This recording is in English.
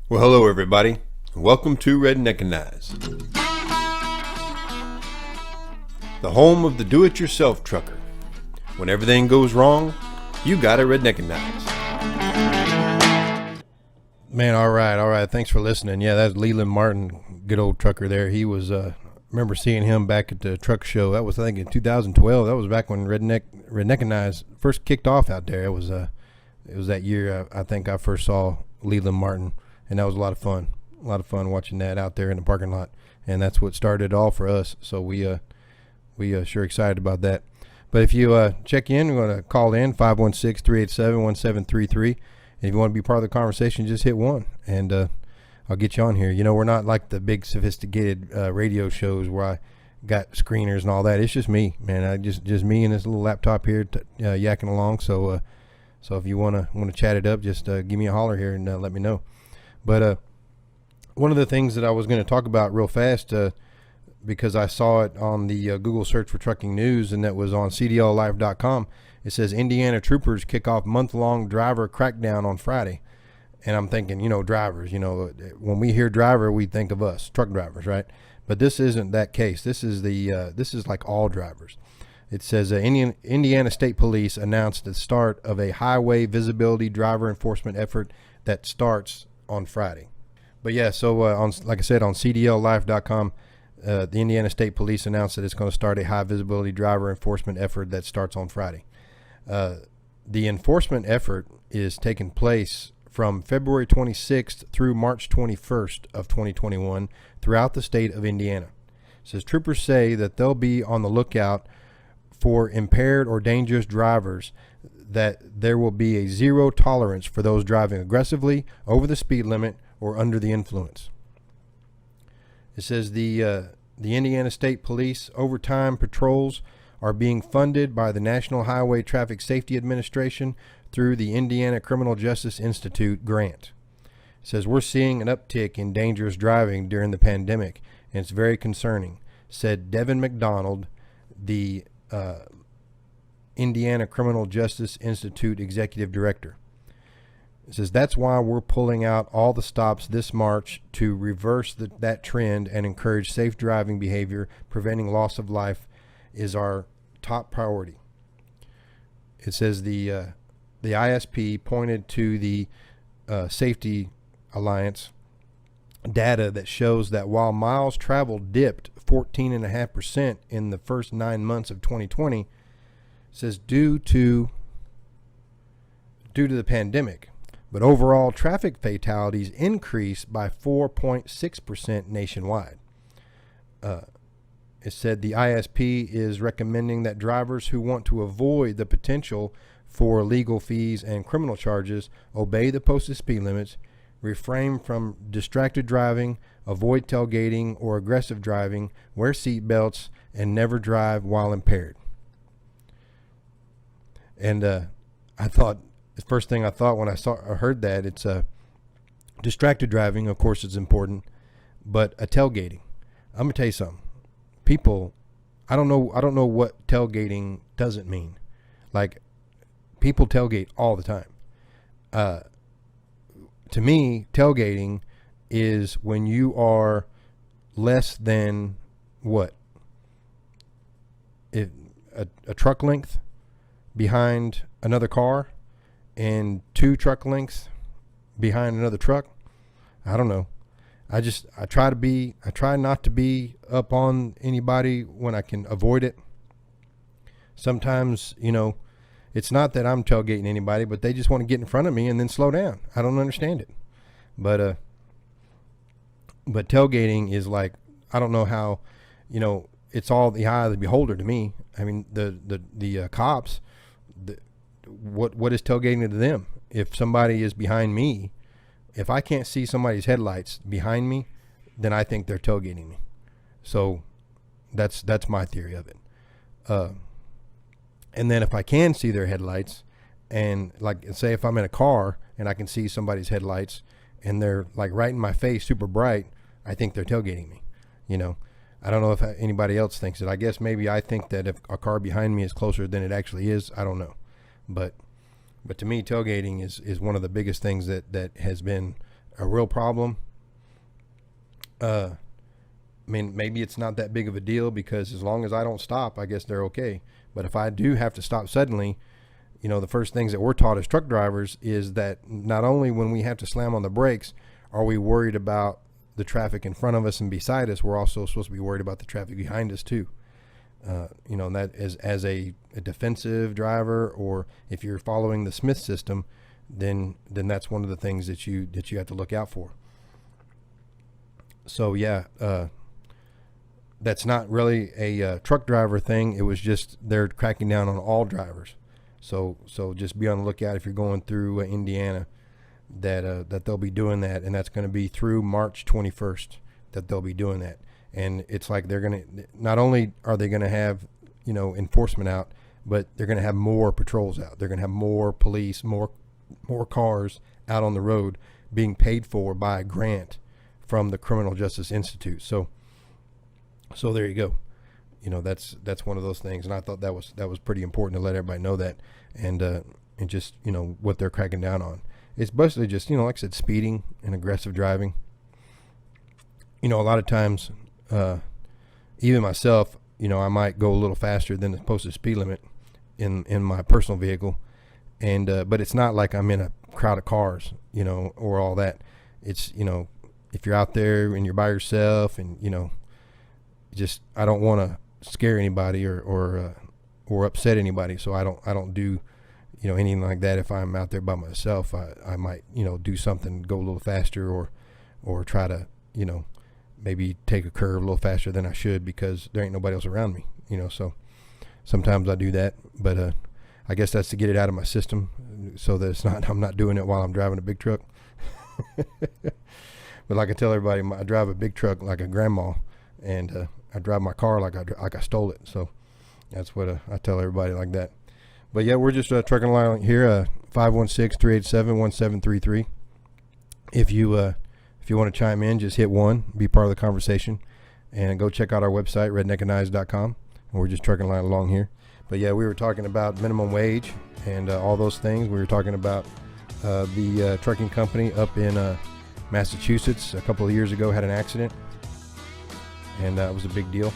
Well, hello everybody. Welcome to Redneckanize, the home of the do-it-yourself trucker. When everything goes wrong, you gotta Redneckanize. Man, all right. Thanks for listening. Yeah, that's Leland Martin, good old trucker there. He was, remember seeing him back at the truck show. That was, I think, in 2012. That was back when Redneckanize first kicked off out there. It was that year I think I first saw Leland Martin. And that was a lot of fun. A lot of fun watching that out there in the parking lot. And that's what started it all for us. So we sure excited about that. But if you check in, we're going to call in 516-387-1733. And if you want to be part of the conversation, just hit 1. And I'll get you on here. You know, we're not like the big sophisticated radio shows where I got screeners and all that. It's just me, man. I just me and this little laptop here yakking along. So if you want to chat it up, just give me a holler here and let me know. But one of the things that I was going to talk about real fast, because I saw it on the Google search for trucking news, and that was on cdllive.com. It says Indiana troopers kick off month-long driver crackdown on Friday. And I'm thinking, drivers, when we hear driver, we think of us, truck drivers, right? But this isn't that case. This is like all drivers. It says Indiana State Police announced the start of a highway visibility driver enforcement effort that starts on Friday. But yeah, so like I said, on cdllive.com, the Indiana State Police announced that it's going to start a high visibility driver enforcement effort that starts on Friday. The enforcement effort is taking place from February 26th through March 21st of 2021 throughout the state of Indiana. It says troopers say that they'll be on the lookout for impaired or dangerous drivers, that there will be a zero tolerance for those driving aggressively, over the speed limit, or under the influence. It says the Indiana State Police overtime patrols are being funded by the National Highway Traffic Safety Administration through the Indiana Criminal Justice Institute grant. It says we're seeing an uptick in dangerous driving during the pandemic, and it's very concerning, said Devin McDonald, the Indiana Criminal Justice Institute Executive Director. It says that's why we're pulling out all the stops this March to reverse that trend and encourage safe driving behavior. Preventing loss of life is our top priority. It says the ISP pointed to the Safety Alliance data that shows that while miles traveled dipped 14.5% in the first 9 months of 2020, says due to the pandemic, but overall traffic fatalities increased by 4.6% nationwide. It said the ISP is recommending that drivers who want to avoid the potential for legal fees and criminal charges obey the posted speed limits, refrain from distracted driving, avoid tailgating or aggressive driving, wear seat belts, and never drive while impaired. And I thought, the first thing I thought when I heard that, it's distracted driving, of course, is important, but a tailgating. I'm gonna tell you something. People, I don't know what tailgating doesn't mean. Like, people tailgate all the time. To me, tailgating is when you are less than what? A truck length behind another car and 2 truck lengths behind another truck. I don't know. I try not to be up on anybody when I can avoid it. Sometimes, it's not that I'm tailgating anybody, but they just want to get in front of me and then slow down. I don't understand it. But tailgating is like, I don't know how, it's all the eye of the beholder to me. I mean, the cops, what is tailgating to them? If somebody is behind me, if I can't see somebody's headlights behind me, then I think they're tailgating me. So that's my theory of it. And then if I can see their headlights, and like, say if I'm in a car and I can see somebody's headlights and they're like right in my face, super bright, I think they're tailgating me. I don't know if anybody else thinks it. I guess maybe I think that if a car behind me is closer than it actually is, I don't know. But to me, tailgating is one of the biggest things that has been a real problem, I mean, maybe it's not that big of a deal, because as long as I don't stop, I guess they're okay. But if I do have to stop suddenly, you know, the first things that we're taught as truck drivers is that not only when we have to slam on the brakes are we worried about the traffic in front of us and beside us, we're also supposed to be worried about the traffic behind us too. You know, and that is, as a defensive driver, or if you're following the Smith system, then that's one of the things that you have to look out for. So yeah, that's not really a truck driver thing. It was just they're cracking down on all drivers. So just be on the lookout if you're going through Indiana, that they'll be doing that, and that's going to be through March 21st that they'll be doing that. And it's like they're going to, not only are they going to have, you know, enforcement out, but they're going to have more patrols out. They're going to have more police, more cars out on the road being paid for by a grant from the Criminal Justice Institute. So there you go. You know, that's one of those things, and I thought that was pretty important to let everybody know that, and just, you know, what they're cracking down on. It's basically just, you know, like I said, speeding and aggressive driving. You know, a lot of times, even myself, you know, I might go a little faster than the posted speed limit in my personal vehicle, and but it's not like I'm in a crowd of cars, you know, or all that. It's, you know, if you're out there and you're by yourself, and, you know, just, I don't want to scare anybody or upset anybody, so I don't do, you know, anything like that. If I'm out there by myself, I might, you know, do something, go a little faster, or try to, you know, maybe take a curve a little faster than I should, because there ain't nobody else around me, you know. So sometimes I do that, but I guess that's to get it out of my system, so that I'm not doing it while I'm driving a big truck. But like I tell everybody, I drive a big truck like a grandma, and I drive my car like I stole it. So that's what I tell everybody like that. But yeah, we're just trucking along here, 516-387-1733. If you want to chime in, just hit 1, be part of the conversation, and go check out our website, redneckanize.com. And we're just trucking along here. But yeah, we were talking about minimum wage and all those things. We were talking about the trucking company up in Massachusetts a couple of years ago had an accident, and that was a big deal.